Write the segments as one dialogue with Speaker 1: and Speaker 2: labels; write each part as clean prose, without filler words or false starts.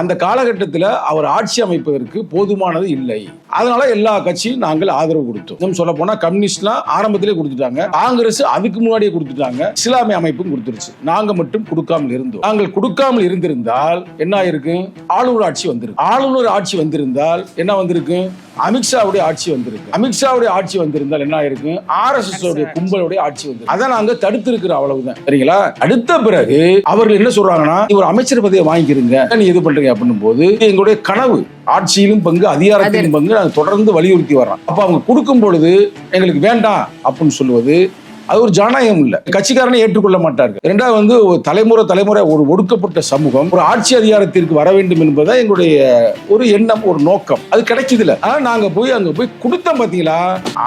Speaker 1: அந்த காலகட்டத்தில் அவர் ஆட்சி அமைப்பதற்கு போதுமானது இல்லை. அதனால எல்லா கட்சியும் நாங்கள் ஆதரவு கொடுத்தோம். சொல்ல போனா கம்யூனிஸ்ட்லாம் ஆரம்பத்திலே கொடுத்துட்டாங்க, காங்கிரஸ் அதுக்கு முன்னாடியே கொடுத்துட்டாங்க, இஸ்லாமிய அமைப்பும் கொடுத்துருச்சு. நாங்க மட்டும் கொடுக்காமல் இருந்தோம். நாங்கள் கொடுக்காமல் இருந்திருந்தால் என்ன ஆயிருக்கு? ஆளுநர் ஆட்சி வந்திருக்கு. ஆளுநர் ஆட்சி வந்திருந்தால் என்ன வந்திருக்கு? அமித்ஷாவுடைய ஆட்சி வந்திருக்கு. அமித்ஷாவுடைய ஆட்சி வந்திருந்தால் என்ன ஆயிருக்கு? RSS உடைய கும்பலுடைய ஆட்சி வந்து அதை நாங்க தடுத்து இருக்கிற அவ்வளவுதான். சரிங்களா? அடுத்த பிறகு அவர்கள் என்ன சொல்றாங்கன்னா, ஒரு அமைச்சர் பதவியை வாங்கிக்கிறீங்க, நீ இது பண்றீங்க அப்படின்னும் போது எங்களுடைய கனவு ஆட்சியிலும் பங்கு அதிகாரத்திலும் பங்கு நாங்கள் தொடர்ந்து வலியுறுத்தி வர்றோம். அப்ப அவங்க கொடுக்கும் பொழுது எங்களுக்கு வேண்டாம் அப்படின்னு சொல்லுவது அது ஒரு ஜனநாயகம் இல்ல. கட்சிக்காரனை ஏற்றுக்கொள்ள மாட்டார்கள். இரண்டாவது ஒரு தலைமுறை ஒரு ஒடுக்கப்பட்ட சமூகம் ஒரு ஆட்சி அதிகாரத்திற்கு வர வேண்டும் என்பதை எங்களுடைய ஒரு எண்ணம், ஒரு நோக்கம். அது கிடைக்குதுல. ஆனா நாங்க அங்க போய் கொடுத்தோம் பாத்தீங்களா,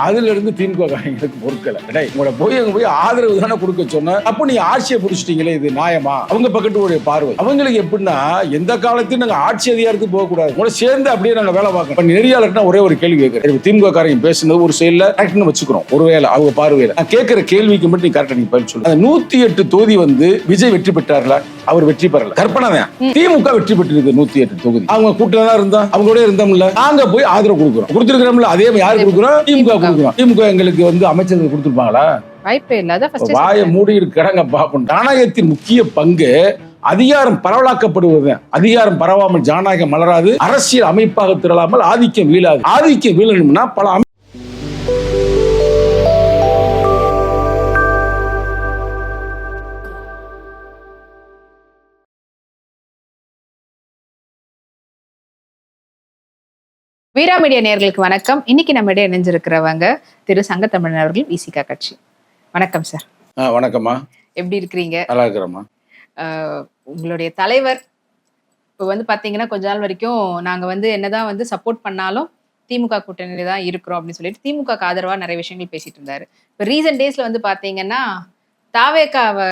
Speaker 1: அதுல இருந்து திமுக காரங்களுக்கு பொறுக்கல. உங்களை அங்க போய் ஆதரவு தானே கொடுக்க சொன்ன, அப்ப நீ ஆட்சியை பிடிச்சிட்டீங்களே, இது நியாயமா? அவங்க பக்கத்துடைய பார்வை அவங்களுக்கு எப்படின்னா, எந்த காலத்தையும் நாங்க ஆட்சி அதிகாரத்துக்கு போக கூடாது, உங்களை சேர்ந்து அப்படியே நாங்க வேலை பார்க்கணும். நெறியாளர்னா ஒரே ஒரு கேள்வி கேட்கிறேன். திமுக காரங்க பேசுனது ஒரு செயல்ல கரெக்ட்னு வச்சுக்கிறோம், ஒருவேளை அவங்க பார்வையில நான் கேட்கிற கேள்விக்கு மட்டும் நீ கரெக்டா நீங்க பதில் சொல்லுங்க. 108 தொகுதி விஜய் வெற்றி பெற்றார்களா? அவர் வெற்றி பெறல, கற்பனை தான். திமுக வெற்றி பெற்றிருக்கு 108 தொகுதி. அவங்க கூட்டணி தான் இருந்தா, அவங்களோட இருந்தோம்ல, நாங்க போய் ஆதரவு கொடுத்திருக்கிறோம்ல. அதே யாரு கொடுக்குறோம்? திமுக கொடுக்குறோம். திமுக எங்களுக்கு அமைச்சர்கள் கொடுத்திருப்பாங்களா? வாய்ப்பே இல்லாத வாயை மூடி கிடங்க பாப்போம். ஜனநாயகத்தின் முக்கிய பங்கு அதிகாரம் பரவலாக்கப்படுவது. அதிகாரம் பரவாமல் ஜனநாயகம் மலராது. அரசியல் அமைப்பாக திரளாமல் ஆதிக்கம் வீழாது. ஆதிக்கம் வீழணும்னா பல
Speaker 2: வீரா மீடியா நேயர்களுக்கு வணக்கம். இன்னைக்கு நம்ம இடையே இணைஞ்சிருக்கிறவங்க திரு சங்கத்தமிழன் அவர்கள், விசிகா கட்சி. வணக்கம் சார்.
Speaker 1: வணக்கம்மா.
Speaker 2: எப்படி இருக்கிறீங்க?
Speaker 1: நல்லா இருக்கிறோம்மா.
Speaker 2: உங்களுடைய தலைவர் இப்போ பாத்தீங்கன்னா கொஞ்ச நாள் வரைக்கும் நாங்க என்னதான் சப்போர்ட் பண்ணாலும் திமுக கூட்டணியில தான் இருக்கிறோம் அப்படின்னு சொல்லிட்டு திமுக ஆதரவா நிறைய விஷயங்கள் பேசிட்டு இருந்தாரு. இப்போ ரீசன்ட் டேஸ்ல பாத்தீங்கன்னா தாவேகாவை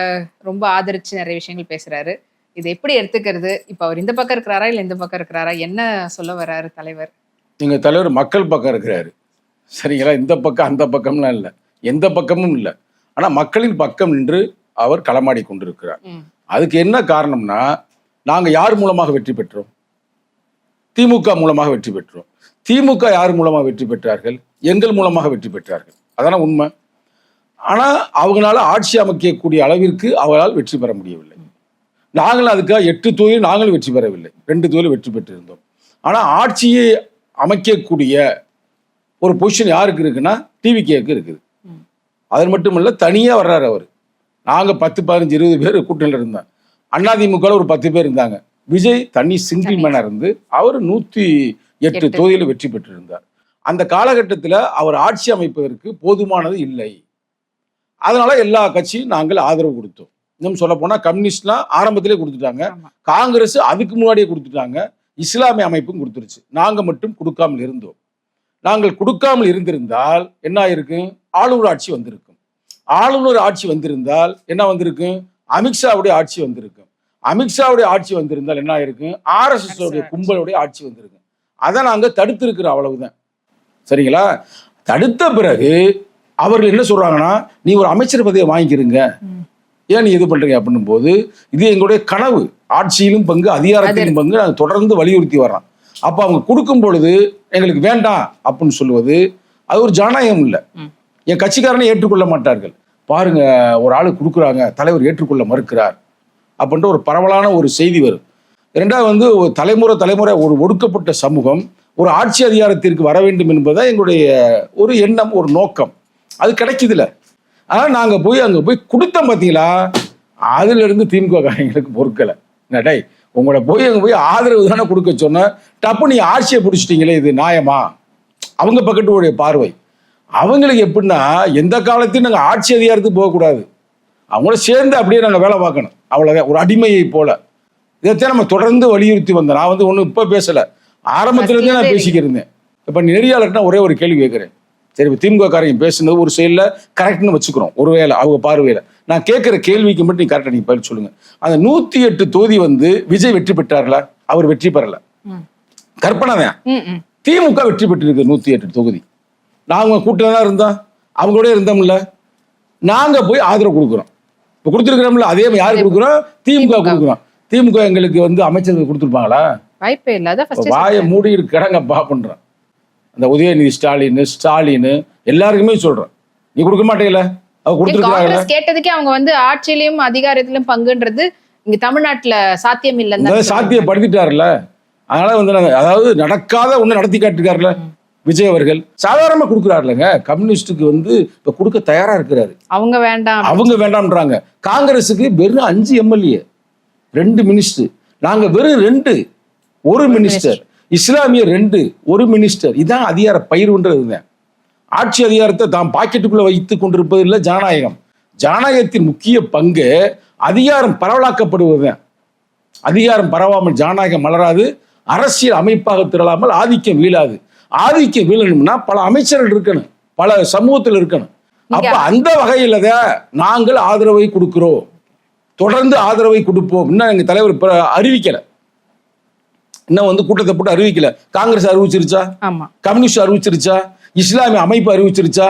Speaker 2: ரொம்ப ஆதரிச்சு நிறைய விஷயங்கள் பேசுறாரு. இது எப்படி எடுத்துக்கிறது? இப்போ அவர் இந்த பக்கம் இருக்கிறாரா இல்ல இந்த பக்கம் இருக்கிறாரா? என்ன சொல்ல வர்றாரு தலைவர்?
Speaker 1: எங்க தலைவர் மக்கள் பக்கம் இருக்கிறாரு. சரிங்களா? இந்த பக்கம் அந்த பக்கம்லாம் இல்லை, எந்த பக்கமும் இல்லை. ஆனா மக்களின் பக்கம் நின்று அவர் களமாடி கொண்டிருக்கிறார். அதுக்கு என்ன காரணம்னா, நாங்க யார் மூலமாக வெற்றி பெற்றோம்? திமுக மூலமாக வெற்றி பெற்றோம். திமுக யார் மூலமாக வெற்றி பெற்றார்கள்? எங்கள் மூலமாக வெற்றி பெற்றார்கள். அதான உண்மை. ஆனா அவங்களால ஆட்சி அமைக்கக்கூடிய அளவிற்கு அவர்களால் வெற்றி பெற முடியவில்லை. நாங்களும் அதுக்காக 8 தொகுதியில் நாங்களும் வெற்றி பெறவில்லை, 2 தொகுதியில் வெற்றி பெற்றிருந்தோம். ஆனா ஆட்சியை அமைக்கக்கூடிய ஒரு பொசிஷன் யாருக்கு இருக்குன்னா டிவிகேக்கு இருக்குது. அது மட்டும் இல்ல, தனியா வர்றாரு அவர். நாங்க 10, 15, 20 பேர் கூட்டணியில் இருந்தோம். அதிமுக ஒரு 10 பேர் இருந்தாங்க. விஜய் தனி சிங்கிள் மேனா இருந்து அவர் 108 தொகுதியில் வெற்றி பெற்றிருந்தார். அந்த காலகட்டத்தில் அவர் ஆட்சி அமைப்பதற்கு போதுமானது இல்லை. அதனால எல்லா கட்சியும் நாங்கள் ஆதரவு கொடுத்தோம். இன்னும் சொல்ல போனா கம்யூனிஸ்ட்லாம் ஆரம்பத்திலே கொடுத்துட்டாங்க, காங்கிரஸ் அதுக்கு முன்னாடியே கொடுத்துட்டாங்க, இஸ்லாமிய அமைப்பும் கொடுத்துருச்சு. நாங்க மட்டும் கொடுக்காமல் இருந்தோம். நாங்கள் கொடுக்காமல் இருந்திருந்தால் என்ன ஆயிருக்கு? ஆளுநர் ஆட்சி வந்திருக்கும். ஆளுநர் ஆட்சி வந்திருந்தால் என்ன வந்திருக்கு? அமித்ஷாவுடைய ஆட்சி வந்திருக்கும். அமித்ஷாவுடைய ஆட்சி வந்திருந்தால் என்ன ஆயிருக்கு? RSS உடைய கும்பலுடைய ஆட்சி வந்திருக்கு. அதை நாங்க தடுத்து இருக்கிற அவ்வளவுதான். சரிங்களா? தடுத்த பிறகு அவர்கள் என்ன சொல்றாங்கன்னா, நீ ஒரு அமைச்சர் பதவியை வாங்கிக்கிறீங்க, ஏன் நீ இது பண்றீங்க அப்படின்னும் போது இது எங்களுடைய கனவு ஆட்சியிலும் பங்கு அதிகாரத்திலும் பங்கு நாங்கள் தொடர்ந்து வலியுறுத்தி வர்றோம். அப்ப அவங்க கொடுக்கும் பொழுது எங்களுக்கு வேண்டாம் அப்படின்னு சொல்லுவது அது ஒரு ஜனநாயகம் இல்லை. என் கட்சிக்காரனை ஏற்றுக்கொள்ள மாட்டார்கள். பாருங்க, ஒரு ஆளு கொடுக்குறாங்க, தலைவர் ஏற்றுக்கொள்ள மறுக்கிறார் அப்படின்ற ஒரு பரவலான ஒரு செய்தி வரும். இரண்டாவது ஒரு தலைமுறை ஒரு ஒடுக்கப்பட்ட சமூகம் ஒரு ஆட்சி அதிகாரத்திற்கு வர வேண்டும் என்பதை எங்களுடைய ஒரு எண்ணம், ஒரு நோக்கம். அது கிடைக்குதுல. ஆனா நாங்க அங்க போய் கொடுத்தோம் பாத்தீங்களா, அதுல இருந்து திமுக காரங்களுக்கு பொறுக்கல. உங்களை அங்க போய் ஆதரவு தானே கொடுக்க சொன்ன, டப்பு நீ ஆட்சியை பிடிச்சிட்டீங்களே, இது நியாயமா? அவங்க பக்கத்துடைய பார்வை அவங்களுக்கு எப்படின்னா, எந்த காலத்தையும் நாங்க ஆட்சி அதிகாரத்துக்கு போகக்கூடாது, அவங்கள சேர்ந்து அப்படியே நாங்க வேலை பார்க்கணும், அவ்வளவுதான். ஒரு அடிமையை போல. இதைத்தான் நம்ம தொடர்ந்து வலியுறுத்தி வந்தோம். நான் ஒன்றும் இப்ப பேசல, ஆரம்பத்துல இருந்தே நான் பேசிக்கிருந்தேன். இப்ப நெறியாளர்னா ஒரே ஒரு கேள்வி கேட்கிறேன். சரி, திமுக காரங்க பேசுனது ஒரு செயல்ல கரெக்ட்னு வச்சுக்கிறோம், ஒருவேளை அவங்க பார்வையில. நான் கேட்கிற கேள்விக்கு மட்டும் நீங்க கரெக்டா நீங்க பதில் சொல்லுங்க. அந்த 108 தொகுதி விஜய் வெற்றி பெற்றார்களா? அவர் வெற்றி பெறல, கற்பனை தான். திமுக வெற்றி பெற்றிருக்கு 108 தொகுதி. நாங்க கூட்டணி தான் இருந்தோம், அவங்களோட இருந்தோம்ல, நாங்க போய் ஆதரவு கொடுக்குறோம். இப்ப கொடுத்துருக்கிறோம்ல, அதே யாரு கொடுக்குறோம்? திமுக கொடுக்குறோம். திமுக எங்களுக்கு அமைச்சர்கள் கொடுத்துருப்பாங்களா?
Speaker 2: வாய்ப்பே இல்ல. அதான் first
Speaker 1: வாயை மூடி கிடங்கப்பா பண்றான். அந்த உதயநிதி ஸ்டாலின் எல்லாருக்குமே சொல்றேன், நீ கொடுக்க மாட்டேங்கல, அவ கொடுத்துருக்காங்க.
Speaker 2: காங்கிரஸ் கேட்டதுக்கே அவங்க வந்து ஆட்சியிலும் அதிகாரத்திலும் பங்குன்றது இங்க தமிழ்நாட்டுல சாத்தியம் இல்லைன்னு
Speaker 1: சாத்தியப்படுத்திட்டாருல. அதனால வந்து அதாவது நடக்காத ஒண்ணு நடத்தி காட்டிருக்காருல விஜய் அவர்கள். சாதாரணமா கொடுக்குறாருலங்க. கம்யூனிஸ்டுக்கு வந்து இப்ப கொடுக்க தயாரா இருக்கிறாரு. அவங்க வேண்டாம்ன்றாங்க. காங்கிரஸுக்கு வெறும் 5 எம்எல்ஏ, 2 மினிஸ்டர். நாங்க வெறும் 2, 1 மினிஸ்டர். இஸ்லாமிய 2, 1 மினிஸ்டர். இதான் அதிகார பயிர்ன்றது. ஆட்சி அதிகாரத்தை தாம் பாக்கெட்டுக்குள்ள வைத்துக் கொண்டிருப்பது இல்லை ஜனநாயகம். ஜனநாயகத்தின் முக்கிய பங்கு அதிகாரம் பரவலாக்கப்படுவதுதான். அதிகாரம் பரவாமல் ஜனநாயகம் மலராது. அரசியல் அமைப்பாக திரளாமல் ஆதிக்கம் வீழாது. ஆதிக்கம் வீழணும்னா பல அமைச்சர்கள் இருக்கணும், பல சமூகத்தில் இருக்கணும். அப்ப அந்த வகையில தான் நாங்கள் ஆதரவை கொடுக்கிறோம், தொடர்ந்து ஆதரவை கொடுப்போம். இன்னும் எங்க தலைவர் அறிவிக்கல, இன்னும் வந்து கூட்டத்தை போட்டு அறிவிக்கல. காங்கிரஸ் அறிவிச்சிருச்சா? கம்யூனிஸ்ட் அறிவிச்சிருச்சா? இஸ்லாமிய அமைப்பு அறிவிச்சிருச்சா?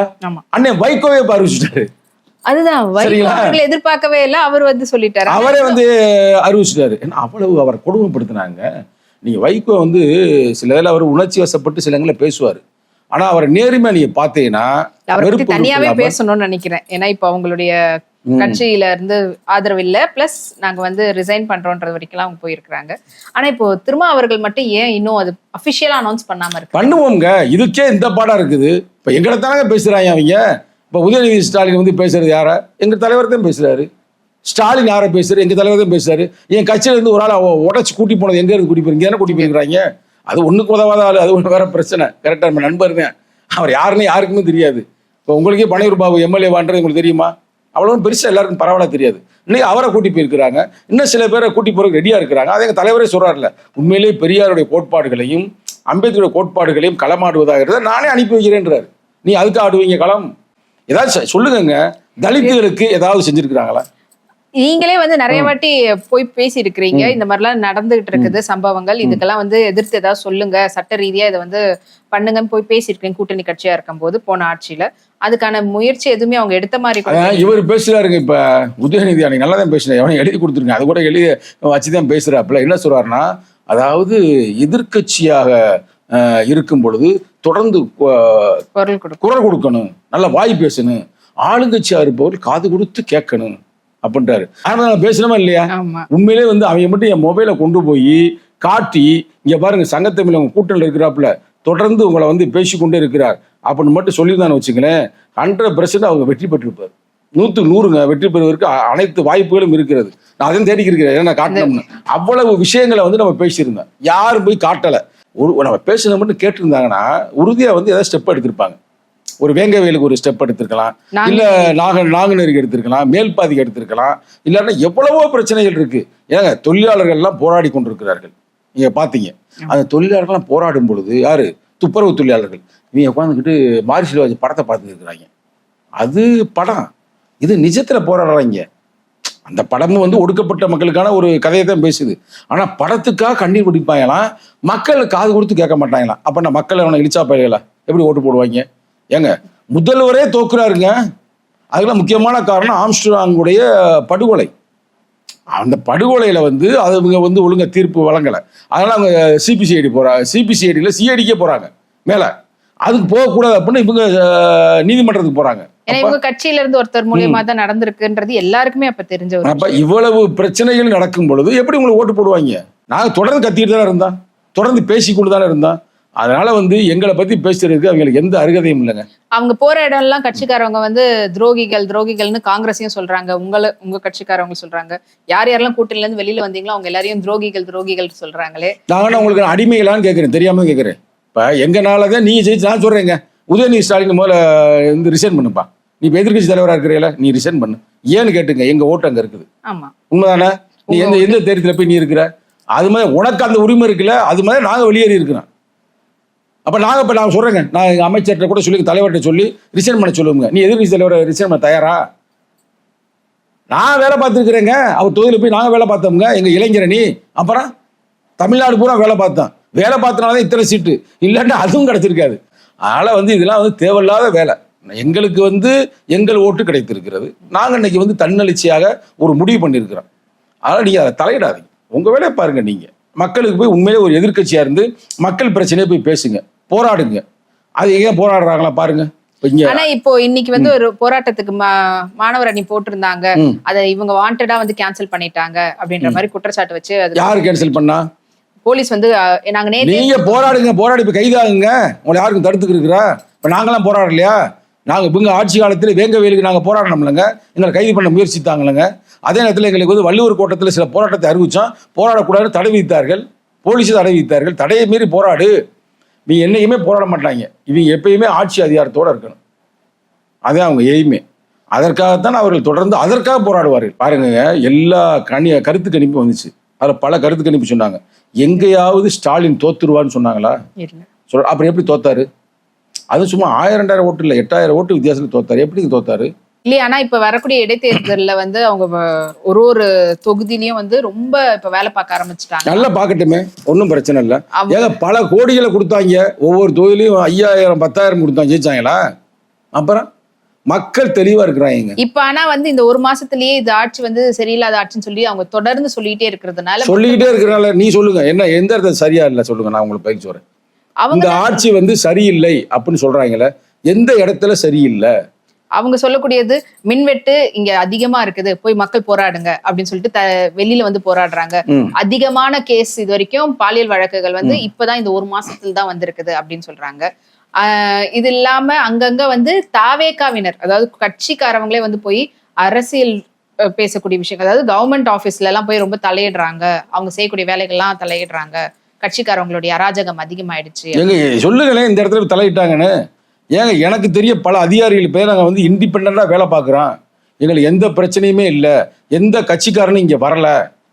Speaker 1: அண்ணன் வைகோவே அறிவிச்சிட்டாரு.
Speaker 2: அதுதான் எதிர்பார்க்கவே இல்லை. அவர் வந்து சொல்லிட்டாரு,
Speaker 1: அவரே வந்து அறிவிச்சிட்டாரு. அவ்வளவு அவர் கொடுமைப்படுத்தினாங்க. நீங்க வைகோ வந்து சில இதில் அவர் உணர்ச்சி வசப்பட்டு சில இடங்களில் பேசுவார். ஆனா அவரை நேர்மையா நீங்க பாத்தீங்கன்னா
Speaker 2: தனியாவே பேசணும்னு நினைக்கிறேன். ஏன்னா இப்ப அவங்களுடைய கட்சியில இருந்து ஆதரவு இல்ல, பிளஸ் நாங்க வந்து ரிசைன் பண்றோம்ன்றது வரைக்கும் அவங்க போயிருக்காங்க. ஆனா இப்போ திரும்ப அவர்கள் மட்டும் ஏன் இன்னும் அது அபிஷியலா அனௌன்ஸ் பண்ணாம இருக்கு?
Speaker 1: பண்ணுவோங்க, இதுக்கே இந்த பாடம் இருக்குது. இப்ப எங்களை தானே பேசுறாங்க அவங்க. இப்ப உதயநிதி ஸ்டாலின் வந்து பேசுறது யார? எங்க தலைவர் தான் பேசுறாரு. ஸ்டாலின் யாரை பேசுறாரு? எங்க தலைவர் தான் பேசுறாரு. என் கட்சியில இருந்து ஒரு ஆள் உடச்சு கூட்டி போனது எங்க இருந்து கூட்டி போறீங்க? என்ன கூட்டி போயிருக்கிறாங்க? அது ஒண்ணுக்கு உதவாத ஆளு, அது ஒண்ணு வேற பிரச்சனை. கரெக்டா நம்ம நண்பர் தான், அவர் யாருன்னு யாருக்குமே தெரியாது. இப்போ உங்களுக்கே பனையூர் பாபு எம்எல்ஏ வான்றது உங்களுக்கு தெரியுமா? அவ்வளவு பெருசா எல்லாருக்கும் பரவாயில்ல தெரியாது. இன்னைக்கு அவரை கூட்டி போயிருக்கிறாங்க, இன்னும் சில பேரை கூட்டி போறதுக்கு ரெடியா இருக்கிறாங்க. அதை எங்க தலைவரே சொல்றாருல, உண்மையிலேயே பெரியாருடைய கோட்பாடுகளையும் அம்பேத்கருடைய கோட்பாடுகளையும் களமாடுவதாக இருந்தால் நானே அனுப்பி வைக்கிறேன்றாரு. நீ அதுக்கு ஆடுவீங்க களம்? ஏதாவது சொல்லுங்க, தலித்துகளுக்கு ஏதாவது செஞ்சிருக்கிறாங்களா?
Speaker 2: நீங்களே வந்து நிறைய வாட்டி போய் பேசி இருக்கிறீங்க, இந்த மாதிரிலாம் நடந்துகிட்டு இருக்குது சம்பவங்கள், இதுக்கெல்லாம் வந்து எதிர்த்து ஏதாவது சொல்லுங்க, சட்ட ரீதியா இதை வந்து பண்ணுங்கன்னு போய் பேசியிருக்கேன் கூட்டணி கட்சியா இருக்கும் போது போன ஆட்சியில. அதுக்கான முயற்சி எதுவுமே அவங்க எடுத்த மாதிரி
Speaker 1: இவர் பேசுறாருங்க. இப்ப உதயநிதி அன்னைக்கு நல்லா தான் பேசுறேன், எவனை எழுதி கொடுத்துருங்க, அது கூட எழுதி வச்சுதான் பேசுறாப்புல. என்ன சொல்றாருன்னா, அதாவது எதிர்கட்சியாக இருக்கும் பொழுது தொடர்ந்து குரல் கொடுக்கணும், நல்ல வாய் பேசணும், ஆளுங்கட்சியா இருப்பவர்கள் காது கொடுத்து கேட்கணும் அப்படின்றாரு. ஆனா பேசணுமா இல்லையா? உண்மையிலே வந்து அவங்க மட்டும் என் மொபைலை கொண்டு போய் காட்டி, இங்க பாருங்க சங்கத்தமிழ் அவங்க கூட்டணியில் இருக்கிறாப்புல, தொடர்ந்து உங்களை வந்து பேசிக்கொண்டே இருக்கிறார் அப்படின்னு மட்டும் சொல்லியிருந்தான்னு வச்சுங்களேன், 100% அவங்க வெற்றி பெற்றிருப்பார். 100% வெற்றி பெறுவதற்கு அனைத்து வாய்ப்புகளும் இருக்கிறது. நான் அதையும் தேடிக்கிறேன், ஏன்னா காட்டணும்னு அவ்வளவு விஷயங்களை வந்து நம்ம பேசியிருந்தோம். யாரும் போய் காட்டலை. நம்ம பேசுனது மட்டும் கேட்டிருந்தாங்கன்னா உறுதியா வந்து ஏதாவது ஸ்டெப் எடுத்திருப்பாங்க. ஒரு வேங்கவேலுக்கு ஒரு ஸ்டெப் எடுத்திருக்கலாம், இல்ல நாங்குநேரிக்கு எடுத்திருக்கலாம், மேல்பாதிக்கு எடுத்திருக்கலாம். இல்லைன்னா எவ்வளவோ பிரச்சனைகள் இருக்கு. ஏங்க தொழிலாளர்கள் எல்லாம் போராடி கொண்டிருக்கிறார்கள். நீங்க பாத்தீங்க, அந்த தொழிலாளர்கள்லாம் போராடும் பொழுது யாரு? துப்புரவு தொழிலாளர்கள். இவங்க உட்காந்துக்கிட்டு மாரிசில்வாஜி படத்தை பார்த்துட்டு இருக்கிறாங்க. அது படம், இது நிஜத்துல போராடுறாங்க. அந்த படமும் வந்து ஒடுக்கப்பட்ட மக்களுக்கான ஒரு கதையை தான் பேசுது. ஆனா படத்துக்காக கண்ணீர் குடிப்பாங்களாம், மக்கள் காது கொடுத்து கேட்க மாட்டாங்களாம். அப்ப நான் மக்கள் அவனை இழிச்சா பயிர்களா எப்படி ஓட்டு போடுவாங்க? ஏங்க முதல்வரே தோக்குறாருங்க. அதுக்கெல்லாம் முக்கியமான காரணம் ஆம்ஸ்ட்ராங்குடைய படுகொலை. அந்த படுகொலையில வந்து அவங்க வந்து ஒழுங்கா தீர்ப்பு வழங்கலை. அதனால அவங்க சிபிசிஐடி போறாங்க, சிபிசிஐடியில் சிஐடிக்கே போறாங்க மேல. அதுக்கு போகக்கூடாது அப்படின்னு இவங்க நீதிமன்றத்துக்கு போறாங்க.
Speaker 2: இவங்க கட்சியில இருந்து ஒருத்தர் மூலியமா தான் நடந்திருக்குன்றது எல்லாருக்குமே அப்ப தெரிஞ்ச.
Speaker 1: அப்ப இவ்வளவு பிரச்சனைகள் நடக்கும் பொழுது எப்படி உங்களுக்கு ஓட்டு போடுவாங்க? நாங்க தொடர்ந்து கத்திட்டு தானே இருந்தோம், தொடர்ந்து பேசிக்கொண்டு தானே இருந்தோம். அதனால வந்து எங்களை பத்தி பேசுறதுக்கு அவங்களுக்கு எந்த அருகதையும் இல்லைங்க.
Speaker 2: அவங்க போற இடம் எல்லாம் கட்சிக்காரவங்க வந்து துரோகிகள்னு காங்கிரஸையும் சொல்றாங்க, உங்க கட்சிக்காரவங்க சொல்றாங்க. யார் யாரெல்லாம் கூட்டணில இருந்து வெளியில வந்தீங்களோ அவங்க எல்லாரையும் துரோகிகள் சொல்றாங்களே.
Speaker 1: நான் உங்களுக்கு அடிமைகளான்னு கேட்கறேன், தெரியாம கேட்கறேன். இப்ப எங்கனாலதான் நீங்க ஜெயிச்சு நான் சொல்றேங்க, உதயநிதி ஸ்டாலின் முதல்ல வந்து ரிசைன் பண்ணுப்பா. நீ எதிர்கட்சி தலைவரா இருக்கிறீங்களா, நீ ரிசைன் பண்ணு. ஏன்னு கேட்டுங்க, எங்க ஓட்டு அங்க இருக்குது. உண்மைதானே? நீ எந்த தேர்தல போய் நீ இருக்கிற, அது மாதிரி உனக்கு அந்த உரிமை இருக்குல்ல, அது மாதிரி நாங்க வெளியேறி இருக்கிறோம். அப்ப நான் சொல்றேங்க, நான் எங்க அமைச்சர்கிட்ட கூட சொல்லி தலைவர்கிட்ட சொல்லி ரிசைன் பண்ண சொல்லுங்க. நீ எதிர்கட்சி தலைவரை ரிசைன் பண்ண தயாரா? நான் வேலை பார்த்துருக்கிறேங்க, அவர் தொகுதியில் போய் நாங்க வேலை பார்த்தோம்ங்க. எங்க இளைஞரணி அப்புறம் தமிழ்நாடு பூரா வேலை பார்த்தோம். வேலை பார்த்தனாலதான் இத்தனை சீட்டு, இல்லாட்டா அதுவும் கிடைச்சிருக்காது. அதனால வந்து இதெல்லாம் வந்து தேவையில்லாத வேலை. எங்களுக்கு வந்து எங்கள் ஓட்டு கிடைத்திருக்கிறது. நாங்க இன்னைக்கு வந்து தன்னெழுச்சியாக ஒரு முடிவு பண்ணியிருக்கிறோம். அதனால நீங்க அதை தலையிடாதீங்க, உங்க வேலையை பாருங்க நீங்க. மக்களுக்கு போய் உண்மையிலே ஒரு எதிர்க்கட்சியா இருந்து மக்கள் பிரச்சனையை போய் பேசுங்க, போராடுங்க. அது ஏன் போராடுறாங்களா பாருங்க.
Speaker 2: ஆனா இப்போ இன்னைக்கு வந்து ஒரு போராட்டத்துக்கு மாணவர் அணி போட்டிருந்தாங்க, அதை இவங்க வாண்டடா வந்து கேன்சல் பண்ணிட்டாங்க அப்படின்ற மாதிரி குற்றச்சாட்டு வச்சு
Speaker 1: யாரு கேன்சல் பண்ணா?
Speaker 2: போலீஸ் வந்து நாங்க
Speaker 1: நீங்க போராடுங்க, போராடி இப்ப கைதாகுங்க, உங்களை யாருக்கும் தடுத்துக்கு இருக்கிறா? இப்ப நாங்களாம் போராடலையா? நாங்க இவங்க ஆட்சி காலத்துல வேங்க வேலுக்கு நாங்க போராடணும்லங்க, எங்களை கைது பண்ண முயற்சித்தாங்களங்க. அதே நேரத்தில் எங்களுக்கு வந்து வள்ளுவர் கோட்டத்தில் சில போராட்டத்தை அறிவிச்சோம், போராடக்கூடாது தடை விதித்தார்கள், போலீஸை தடை விதித்தார்கள். தடையை மீறி போராடு, நீ என்னைக்குமே போராட மாட்டாங்க. இவங்க எப்பயுமே ஆட்சி அதிகாரத்தோடு இருக்கணும், அதே அவங்க எய்மே. அதற்காகத்தான் அவர்கள் தொடர்ந்து அதற்காக போராடுவார்கள். பாருங்க, எல்லா கருத்து கணிப்பு வந்துச்சு, அதில் பல கருத்து கணிப்பு சொன்னாங்க. எங்கேயாவது ஸ்டாலின் தோத்துருவான்னு சொன்னாங்களா? அப்புறம் எப்படி தோத்தாரு? அது சும்மா 1000-2000 ஓட்டு இல்லை, 8000 ஓட்டு வித்தியாசத்தில் தோத்தாரு. எப்படி தோத்தாரு?
Speaker 2: இல்லையா? ஆனா இப்ப வரக்கூடிய இடைத்தேர்தல்ல வந்து அவங்க ஒரு தொகுதியிலயும் வந்து ரொம்ப இப்ப வேலை பார்க்க ஆரம்பிச்சுட்டாங்க.
Speaker 1: நல்லா பார்க்கட்டுமே, ஒன்றும் பிரச்சனை இல்லை. ஏங்க பல கோடிகளை கொடுத்தாங்க, ஒவ்வொரு தொகுதியிலையும் 5000 10,000 கொடுத்தாங்க, ஜெயிச்சாங்களா? அப்புறம் மக்கள் தெளிவா இருக்கிறாங்க.
Speaker 2: இப்ப ஆனா வந்து இந்த ஒரு மாசத்திலேயே இது ஆட்சி வந்து சரியில்லாத ஆட்சின்னு சொல்லி அவங்க தொடர்ந்து சொல்லிட்டே இருக்கிறதுனால
Speaker 1: நீ சொல்லுங்க, என்ன எந்த இடத்துல சரியா இல்லை சொல்லுங்க, நான் உங்களுக்கு பயிற்சி வரேன். இந்த ஆட்சி வந்து சரியில்லை அப்படின்னு சொல்றாங்களே, எந்த இடத்துல சரியில்லை?
Speaker 2: அவங்க சொல்லக்கூடியது மின்வெட்டு இங்க அதிகமா இருக்குது, போய் மக்கள் போராடுங்க அப்படின்னு சொல்லிட்டு வெளியில வந்து போராடுறாங்க. அதிகமான கேஸ் இது வரைக்கும் பாலியல் வழக்குகள் வந்து இப்பதான் இந்த ஒரு மாசத்துல தான் வந்திருக்குது அப்படின்னு சொல்றாங்க. இது இல்லாம அங்கங்க வந்து தாவேகாவினர், அதாவது கட்சிக்காரவங்களே வந்து போய் அரசியல் பேசக்கூடிய விஷயங்கள், அதாவது கவர்மெண்ட் ஆபீஸ்ல எல்லாம் போய் ரொம்ப தலையிடுறாங்க, அவங்க செய்யக்கூடிய வேலைகள்லாம் தலையிடுறாங்க, கட்சிக்காரவங்களுடைய அராஜகம் அதிகமாயிடுச்சு.
Speaker 1: சொல்லுங்களேன் இந்த இடத்துல தலையிட்டாங்கன்னு. ஏங்க எனக்கு தெரிய பல அதிகாரிகள் பேர் நாங்கள் வந்து இண்டிபெண்டா வேலை பார்க்குறோம், எங்களுக்கு எந்த பிரச்சனையுமே இல்லை, எந்த கட்சிக்காரனும் இங்கே வரல.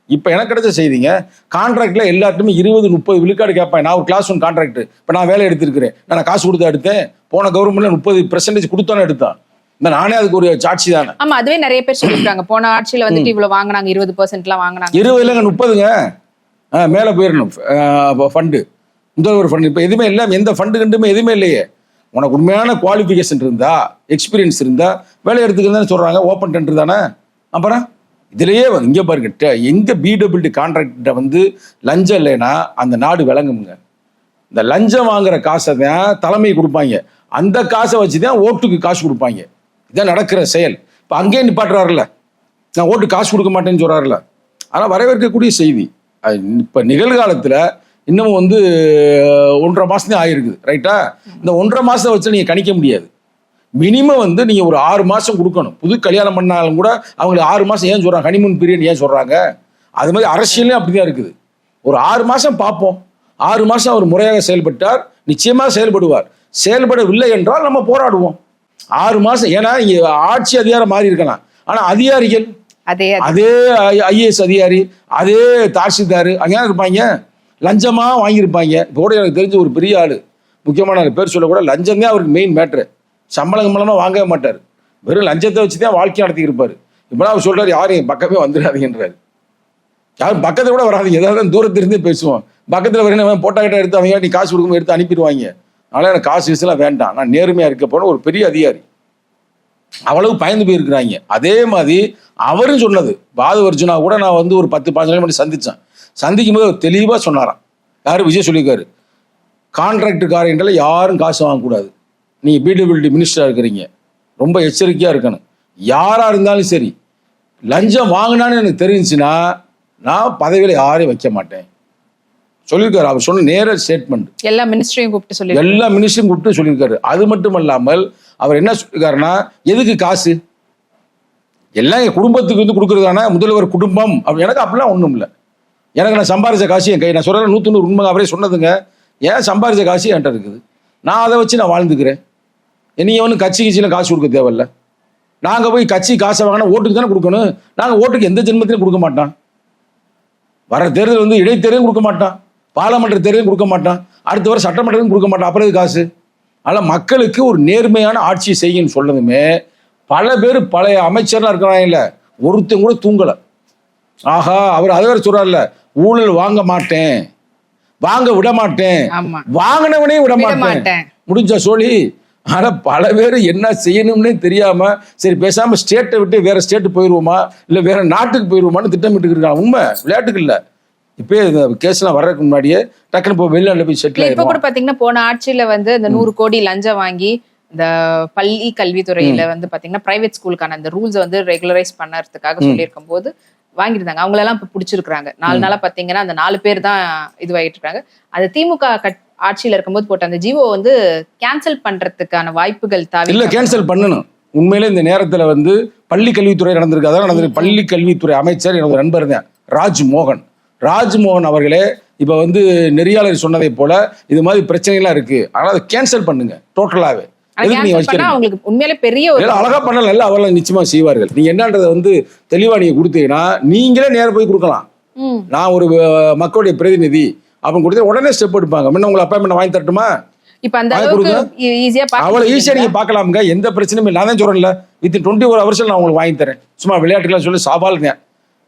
Speaker 1: இப்போ எனக்கு கிடைச்ச செய்திங்க, கான்ட்ராக்ட்ல எல்லாத்துமே 20-30 விழுக்காடு கேட்பாங்க. நான் ஒரு கிளாஸ் 1 கான்ட்ராக்ட், இப்போ நான் வேலை எடுத்திருக்கிறேன், நான் காசு கொடுத்தா எடுத்தேன், போன கவர்மெண்ட்ல 30% கொடுத்தானே எடுத்தான். நானே அதுக்கு ஒரு சாட்சி தானே.
Speaker 2: ஆமா, அதுவே நிறைய பேர் சொல்லிருக்காங்க, போன ஆட்சியில வந்துட்டு இவ்வளவு வாங்கினாங்க, 20% வாங்கினாங்க.
Speaker 1: 20 இல்லைங்க 30ங்க மேலே போயிடணும் ஃபண்டு, முதல்வர் ஃபண்டு. இப்போ எதுவுமே இல்லை, எந்த ஃபண்டு கண்டுமே எதுவுமே இல்லையே. உனக்கு உண்மையான குவாலிஃபிகேஷன் இருந்தா, எக்ஸ்பீரியன்ஸ் இருந்தா வேலை எடுத்துக்கிறதுன்னு சொல்றாங்க, ஓப்பன் டெண்டர் தானே. அப்புறம் இதுலயே இங்க பாருங்க, எங்க பிடபிள்யூடி கான்ட்ராக்ட வந்து லஞ்சம் இல்லைன்னா அந்த நாடு விளங்குங்க. இந்த லஞ்சம் வாங்குற காசை தான் தலைமை கொடுப்பாங்க, அந்த காசை வச்சுதான் ஓட்டுக்கு காசு கொடுப்பாங்க. இதான் நடக்கிற செயல். இப்போ அங்கேயே நிப்பாட்டுறாருல, நான் ஓட்டு காசு கொடுக்க மாட்டேன்னு சொல்றாருல. ஆனால் வரவேற்கக்கூடிய செய்தி. இப்போ நிகழ்காலத்தில் இன்னமும் வந்து 1.5 மாசம் தான் ஆயிருக்குது, ரைட்டா? இந்த 1.5 மாசத்தை வச்சு நீங்க கணிக்க முடியாது. மினிமம் வந்து நீங்க ஒரு 6 மாசம் கொடுக்கணும். புது கல்யாணம் பண்ணாலும் கூட அவங்களுக்கு 6 மாசம் ஏன் சொல்றாங்க, ஹனிமூன் பீரியட் ஏன் சொல்றாங்க? அது மாதிரி அரசியலையும் அப்படிதான் இருக்குது. ஒரு 6 மாசம் பார்ப்போம், 6 மாசம் அவர் முறையாக செயல்பட்டார், நிச்சயமா செயல்படுவார். செயல்படவில்லை என்றால் நம்ம போராடுவோம். 6 மாசம், ஏன்னா இங்க ஆட்சி அதிகாரம் மாறி இருக்கலாம், ஆனா அதிகாரிகள் அதே ஐஏஎஸ் அதிகாரி, அதே தாசில்தார் அங்கே இருப்பாங்க, லஞ்சமா வாங்கியிருப்பாங்க. இப்போ கூட எனக்கு தெரிஞ்ச ஒரு பெரிய ஆளு, முக்கியமான பேர் சொல்ல கூட, லஞ்சம் தான் அவருக்கு மெயின் மேட்ரு. சம்பளம் வாங்கவே மாட்டார், வெறும் லஞ்சத்தை வச்சு தான் வாழ்க்கை நடத்தி இருப்பாரு. இப்போலாம் அவர் சொல்றாரு, யாரும் என் பக்கமே வந்துடாதீங்கன்றாரு. யாரும் பக்கத்தில் கூட வராதிங்க, ஏதாவது தூரத்திலிருந்தே பேசுவோம். பக்கத்தில் வரணும் போட்டா கிட்ட எடுத்து அவங்க நீ காசு கொடுக்கும் எடுத்து அனுப்பிடுவாங்க. அதனால எனக்கு காசு விஷயம்லாம் வேண்டாம், நான் நேர்மையா இருக்க போன ஒரு பெரிய அதிகாரி. அவ்வளவு பயந்து போயிருக்கிறாங்க. அதே மாதிரி அவரும் சொன்னது, பாதவர்ஜுனா கூட நான் வந்து ஒரு 10-15 நாள் முன்னாடி சந்திச்சேன். சந்திக்கும் போது அவர் தெளிவாக சொன்னாராம், யாரும் விஜய் சொல்லியிருக்காரு, கான்ட்ராக்டுக்காரங்கள யாரும் காசு வாங்கக்கூடாது, நீங்கள் பிடபிள்யூடி மினிஸ்டராக இருக்கிறீங்க, ரொம்ப எச்சரிக்கையாக இருக்கணும். யாராக இருந்தாலும் சரி, லஞ்சம் வாங்கினான்னு எனக்கு தெரிஞ்சுன்னா நான் பதவியில் யாரையும் வைக்க மாட்டேன் சொல்லியிருக்காரு. அவர் சொன்ன நேர ஸ்டேட்மெண்ட். எல்லா மினிஸ்டரையும் கூப்பிட்டு சொல்லியிருக்காரு. அது மட்டும் இல்லாமல் அவர் என்ன சொல்லியிருக்காருன்னா, எதுக்கு காசு, எல்லாம் என் குடும்பத்துக்கு வந்து கொடுக்குறதானா, முதல்வர் குடும்பம் அப்படி. எனக்கு அப்படிலாம் ஒன்றும் இல்லை, எனக்கு நான் சம்பாரிச்ச காசு என் கை, நான் சொல்கிறேன் 100 உண்மை, அவரே சொன்னதுங்க. ஏன் சம்பாரிச்ச காசு என்கிட்ட இருக்குது, நான் அதை வச்சு நான் வாழ்ந்துக்கிறேன். நீங்கள் ஒன்றும் கட்சியில் காசு கொடுக்க தேவையில்ல. நாங்கள் போய் கட்சி காசை வாங்கினா ஓட்டுக்கு தானே கொடுக்கணும். நாங்கள் ஓட்டுக்கு எந்த ஜென்மத்திலையும் கொடுக்க மாட்டோம். வர தேர்தல் வந்து இடைத்தேர்தலும் கொடுக்க மாட்டான், பாராளுமன்ற தேர்தலும் கொடுக்க மாட்டான், அடுத்த வர சட்டமன்றத்தையும் கொடுக்க மாட்டான். அப்புறம் காசு. அதனால் மக்களுக்கு ஒரு நேர்மையான ஆட்சி செய்யுன்னு சொன்னதுமே பல பேர் பழைய அமைச்சர்லாம் இருக்கிறாங்கல்ல, ஒருத்தன் கூட தூங்கலை. ஆஹா, அவர் அதை வேற சொல்றாருல, ஊழல் வாங்க மாட்டேன், வாங்க விட மாட்டேன், வாங்கினவனே விட மாட்டேன், முடிஞ்ச சொல்லி. ஆனா பல பேர் என்ன செய்யணும்னே தெரியாம, சரி பேசாம ஸ்டேட்டை விட்டு வேற ஸ்டேட்டு போயிடுவோமா, இல்ல வேற நாட்டுக்கு போயிடுவோமான்னு திட்டமிட்டு இருக்காங்க. உண்மை, விளையாட்டுக்கு இல்லை. இப்போ இந்த கேஸ்லாம் வர்றதுக்கு முன்னாடியே டக்குன்னு இப்போ வெளிநாட்டில் போய் செட்டில்
Speaker 2: இப்ப கூட
Speaker 1: ஆயிடுவான்.
Speaker 2: பாத்தீங்கன்னா போன ஆட்சியில வந்து இந்த 100 கோடி லஞ்சம் வாங்கி இந்த பள்ளி கல்வித்துறையில வந்து பாத்தீங்கன்னா பிரைவேட் ஸ்கூலுக்கான அந்த ரூல்ஸ் வந்து ரெகுலரைஸ் பண்ணறதுக்காக சொல்லியிருக்கும் போது வாங்கியிருந்தாங்க. அவங்களெல்லாம் இப்ப பிடிச்சிருக்காங்க. 4 நாளா பாத்தீங்கன்னா அந்த 4 பேர் தான் இதுவாகிட்டு இருக்காங்க. அது திமுக ஆட்சியில இருக்கும்போது போட்ட அந்த ஜிஓ வந்து கேன்சல் பண்றதுக்கான வாய்ப்புகள்
Speaker 1: இல்ல கேன்சல் பண்ணணும். உண்மையிலே இந்த நேரத்துல வந்து பள்ளி கல்வித்துறை நடந்திருக்கு. அதான் நடந்திருக்கு. பள்ளி கல்வித்துறை அமைச்சர் எனது நண்பர் தான் ராஜ்மோகன். ராஜ்மோகன் அவர்களே இப்ப வந்து நெறியாளர் சொன்னதை போல இது மாதிரி பிரச்சனைலாம் இருக்கு, அதனால அதை கேன்சல் பண்ணுங்க டோட்டலாவே. எதுக்கு நீங்க வச்சிருக்கீங்க?
Speaker 2: அவங்களுக்கு உண்மையிலே பெரிய ஒரு
Speaker 1: அழகா பண்ணல, இல்ல அவெல்லாம் நிச்சயமா செய்வார்கள். நீங்க என்னன்றதை வந்து தெளிவா நீங்க கொடுத்தீங்கன்னா நீங்களே நேர போய் கொடுக்கலாம். நான் ஒரு மக்களுடைய பிரதிநிதி அப்படின்னு கொடுத்து உடனே ஸ்டெப் எடுப்பாங்க. முன்ன உங்களை அப்பாயின்மெண்ட் வாங்கி தரட்டுமா?
Speaker 2: இப்ப அந்த அளவுக்கு ஈஸியா
Speaker 1: அவ்வளவு ஈஸியா நீங்க பாக்கலாமுங்க. எந்த பிரச்சனையும் இல்லை. நான் தான் சொல்றேன்ல, வித்தின் 24 hours நான் உங்களுக்கு வாங்கி தரேன். சும்மா விளையாட்டுலாம் சொல்லி சவாலுங்க.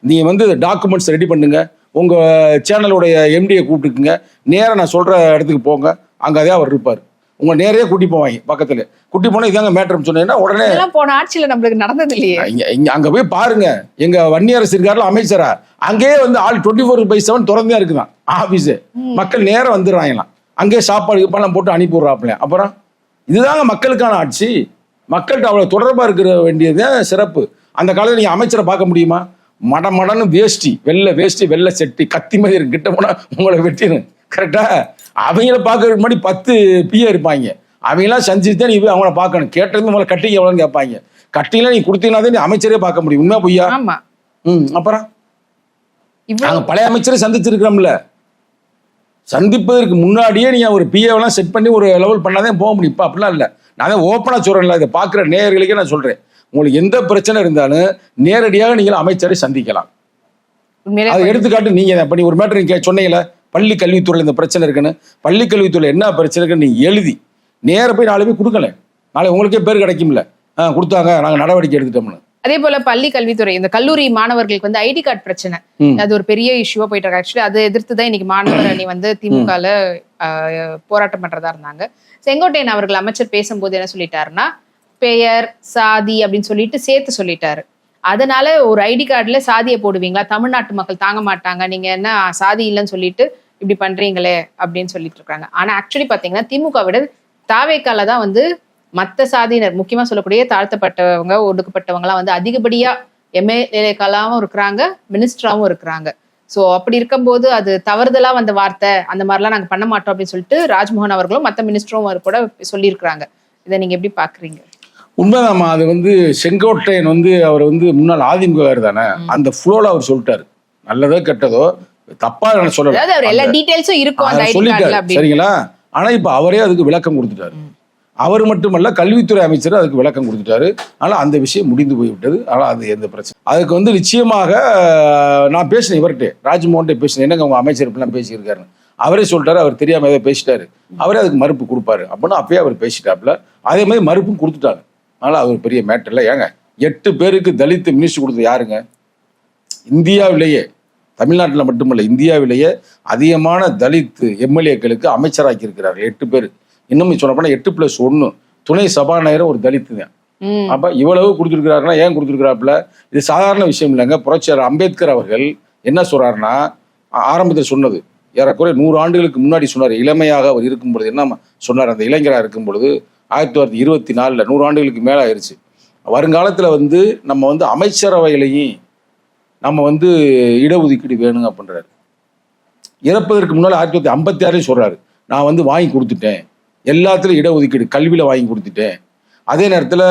Speaker 1: நீங்க வந்து டாக்குமெண்ட்ஸ் ரெடி பண்ணுங்க, உங்க சேனலுடைய எம்டியை கூப்பிட்டுக்குங்க, நேரா நான் சொல்ற இடத்துக்கு போங்க, அங்க அதே அவர் இருப்பார். உங்க நேரையே கூட்டி போவாங்க. பக்கத்துல கூட்டி போனா இதாங்க மேட்டர் சொன்னீங்கன்னா உடனே
Speaker 2: போன ஆட்சியில நம்மளுக்கு நடந்தது இல்லையே.
Speaker 1: அங்க போய் பாருங்க. எங்க வன்னியரசு இருக்காருல அமைச்சரா, அங்கேயே வந்து ஆள் 24/7 திறந்தே இருக்குதான் ஆபீஸ். மக்கள் நேரம் வந்துடுறாங்களாம். அங்கேயே சாப்பாடு பணம் போட்டு அனுப்பி விடுறாப்ல. அப்புறம் இதுதாங்க மக்களுக்கான ஆட்சி. மக்கள்கிட்ட அவ்வளவு தொடர்பா இருக்கிற வேண்டியது சிறப்பு. அந்த காலத்துல நீங்க அமைச்சரை பார்க்க முடியுமா? மடமடன்னு வேஷ்டி, வெள்ளை செட்டி, கத்தி மாதிரி இருக்கு. கிட்ட போனா உங்களை வெட்டினு கரெக்டா. அவங்கள பார்க்கறதுக்கு முன்னாடி 10 பிஏ இருப்பாங்க. அவங்களாம் செஞ்சுட்டு தான் நீ போய் அவங்கள பார்க்கணும். கேட்டதுமே உங்களை கட்டிங்க எவ்வளோன்னு கேட்பாங்க. கட்டிலாம் நீ கொடுத்தீங்கன்னா தான் நீ அமைச்சரே பார்க்க முடியும். உண்மையா பொய்யா? அப்புறம் நாங்க பழைய அமைச்சரை சந்திச்சிருக்கிறோம்ல. சந்திப்பதற்கு முன்னாடியே நீங்க ஒரு பிஏவெல்லாம் செட் பண்ணி ஒரு லெவல் பண்ணாதான் போக முடியும். இப்போ அப்படிலாம் இல்லை. நான் தான் ஓப்பனாக சொல்றேன்ல, இதை பார்க்குற நேயர்களுக்கே நான் சொல்றேன், உங்களுக்கு எந்த பிரச்சனை இருந்தாலும் நேரடியாக நீங்கள் அமைச்சரை சந்திக்கலாம். அதை எடுத்துக்காட்டு நீங்க பண்ணி ஒரு மேட்டர் நீங்க சொன்னீங்களே, பள்ளி கல்வித்துறையில் இந்த பிரச்சனை இருக்குன்னு. பள்ளி கல்வித்துறையில் என்ன பிரச்சனை இருக்குன்னு நீங்க எழுதி நேர போய் 4 பேர் கொடுக்கல, நாளை உங்களுக்கே பேர் கிடைக்கும்ல. கொடுத்தாங்க, நாங்கள் நடவடிக்கை எடுத்துட்டோம்னு.
Speaker 2: அதே போல பள்ளி கல்வித்துறை இந்த கல்லூரி மாணவர்களுக்கு வந்து ஐடி கார்டு பிரச்சனை, அது ஒரு பெரிய இஷ்யூவா போயிட்டு இருக்கு. ஆக்சுவலி அதை எதிர்த்து தான் இன்னைக்கு மாணவர் அணி வந்து திமுகல போராட்டம் பண்றதா இருந்தாங்க. செங்கோட்டையன் அவர்கள் அமைச்சர் பேசும்போது என்ன சொல்லிட்டாருன்னா, பெயர் சாதி அப்படின்னு சொல்லிட்டு சேர்த்து சொல்லிட்டாரு. அதனால ஒரு ஐடி கார்டுல சாதியை போடுவீங்களா, தமிழ்நாட்டு மக்கள் தாங்க மாட்டாங்க, நீங்க என்ன சாதி இல்லைன்னு சொல்லிட்டு இப்படி பண்றீங்களே அப்படின்னு சொல்லிட்டு இருக்காங்க. ஆனா ஆக்சுவலி பாத்தீங்கன்னா திமுக விட தாவேக்கால தான் வந்து மற்ற சாதியினர், முக்கியமா சொல்லக்கூடிய தாழ்த்தப்பட்டவங்க, ஒடுக்கப்பட்டவங்க எல்லாம் வந்து அதிகப்படியா எம்எல்ஏக்களாவும் இருக்கிறாங்க, மினிஸ்டராவும் இருக்கிறாங்க. சோ அப்படி இருக்கும்போது அது தவறுதலா வந்த வார்த்தை, அந்த மாதிரிலாம் நாங்க பண்ண மாட்டோம் அப்படின்னு சொல்லிட்டு ராஜ்மோகன் அவர்களும் மற்ற மினிஸ்டரும் கூட சொல்லியிருக்கிறாங்க. இதை நீங்க எப்படி பாக்குறீங்க?
Speaker 1: உண்மைதாம்மா. அது வந்து செங்கோட்டையன் வந்து அவர் வந்து முன்னாள் அதிமுக தானே, அந்த ஃப்ளோல அவர் சொல்லிட்டாரு. நல்லதோ கெட்டதோ தப்பா சொல்லல,
Speaker 2: எல்லா டீடைல்ஸும் இருக்கும்
Speaker 1: சொல்லிட்டாரு. சரிங்களா? ஆனா இப்ப அவரே அதுக்கு விளக்கம் கொடுத்துட்டாரு. அவர் மட்டுமல்ல, கல்வித்துறை அமைச்சர் அதுக்கு விளக்கம் கொடுத்துட்டாரு. ஆனால் அந்த விஷயம் முடிந்து போய்விட்டது. ஆனால் அது எந்த பிரச்சனை, அதுக்கு வந்து நிச்சயமாக நான் பேசினேன், இவர்கிட்ட ராஜ்மோகன் பேசினேன், என்னங்க உங்க அமைச்சர் இப்படிலாம் பேசியிருக்காருன்னு. அவரே சொல்லிட்டாரு, அவர் தெரியாம ஏதோ பேசிட்டாரு, அவரே அதுக்கு மறுப்பு கொடுப்பாரு அப்படின்னு அப்பயே அவர் பேசிட்டாப்புல. அதே மாதிரி மறுப்பும் கொடுத்துட்டாங்க. அதனால அது ஒரு பெரிய மேட்டர் இல்லை. ஏங்க 8 பேருக்கு தலித் மினிஸ்டர் கொடுத்தது யாருங்க? இந்தியாவிலேயே, தமிழ்நாட்டில் மட்டுமல்ல இந்தியாவிலேயே அதிகமான தலித் எம்எல்ஏக்களுக்கு அமைச்சராக்கி இருக்கிறார்கள் 8 பேர். இன்னும் சொல்ல போனா 8+1 துணை சபாநாயகர் ஒரு தலித்து தான். அப்ப இவ்வளவு கொடுத்துருக்கிறாருன்னா ஏன் கொடுத்துருக்கிறாப்புல? இது சாதாரண விஷயம் இல்லைங்க. புரட்சியாளர் அம்பேத்கர் அவர்கள் என்ன சொல்றாருன்னா, ஆரம்பத்தில் சொன்னது ஏறக்குறைய 100 ஆண்டுகளுக்கு முன்னாடி சொன்னார். இளமையாக அவர் இருக்கும் பொழுது என்ன சொன்னார்? அந்த இளைஞராக இருக்கும் பொழுது 1924 100 ஆண்டுகளுக்கு மேலே ஆயிடுச்சு. வருங்காலத்தில் வந்து நம்ம வந்து அமைச்சரவையிலையும் நம்ம வந்து இடஒதுக்கீடு வேணுங்க அப்படின்றாரு. இறப்பதற்கு முன்னால் 1956 சொல்றாரு, நான் வந்து வாங்கி கொடுத்துட்டேன், எல்லாத்துலையும் இடஒதுக்கீடு, கல்வியில வாங்கி கொடுத்துட்டேன், அதே நேரத்தில்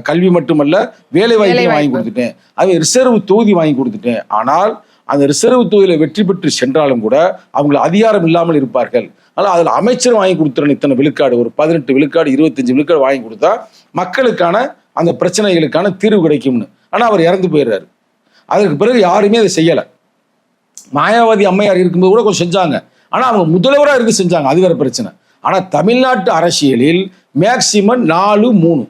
Speaker 1: கல்வி மட்டுமல்ல வேலை வாய்ப்பையும் வாங்கி கொடுத்துட்டேன், அது ரிசர்வ் தொகுதி வாங்கி கொடுத்துட்டேன். ஆனால் அந்த ரிசர்வ் தொகுதியில் வெற்றி பெற்று சென்றாலும் கூட அவங்க அதிகாரம் இல்லாமல் இருப்பார்கள். ஆனால் அதில் அமைச்சர் வாங்கி கொடுத்துறேன் இத்தனை விழுக்காடு, ஒரு 18 விழுக்காடு 25 விழுக்காடு வாங்கி கொடுத்தா மக்களுக்கான அந்த பிரச்சனைகளுக்கான தீர்வு கிடைக்கும்னு. ஆனால் அவர் இறந்து போயிடுறாரு. அதற்கு பிறகு யாருமே அதை செய்யலை. மாயாவதி அம்மையார் இருக்கும்போது கூட கொஞ்சம் செஞ்சாங்க, ஆனால் அவங்க முதல்வராக இருந்து செஞ்சாங்க, அது வேற பிரச்சனை. ஆனால் தமிழ்நாட்டு அரசியலில் மேக்சிமம் 4-3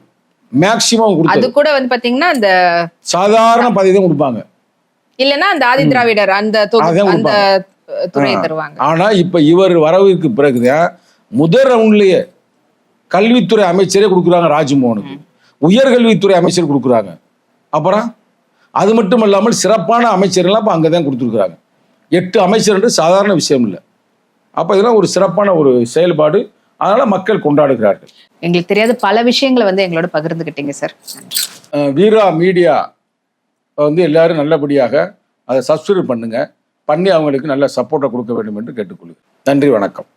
Speaker 1: மேக்சிமம்
Speaker 2: அது கூட வந்து பாத்தீங்கன்னா அந்த
Speaker 1: சாதாரண பதவி தான் கொடுப்பாங்க,
Speaker 2: இல்லைன்னா அந்த ஆதி திராவிடர் அந்த துறையை தருவாங்க.
Speaker 1: ஆனா இப்ப இவர் வரவுக்கு பிறகுதான் முதல் ரவுண்ட்லயே கல்வித்துறை அமைச்சரே கொடுக்குறாங்க ராஜ்மோகனுக்கு, உயர்கல்வித்துறை அமைச்சர் கொடுக்குறாங்க. அப்புறம் அது மட்டும் இல்லாமல் சிறப்பான அமைச்சர்கள்லாம் இப்போ அங்கே தான் கொடுத்துருக்குறாங்க. 8 அமைச்சர் என்று சாதாரண விஷயம் இல்லை. அப்போ இதெல்லாம் ஒரு சிறப்பான ஒரு செயல்பாடு. அதனால மக்கள் கொண்டாடுகிறார்கள்.
Speaker 2: எங்களுக்கு தெரியாத பல விஷயங்களை வந்து எங்களோட பகிர்ந்துக்கிட்டீங்க சார்.
Speaker 1: வீரா மீடியா வந்து எல்லாரும் நல்லபடியாக அதை சப்ஸ்கிரைப் பண்ணி அவங்களுக்கு நல்ல சப்போர்ட்டை கொடுக்க வேண்டும் என்று கேட்டுக்கொள்கிறேன். நன்றி, வணக்கம்.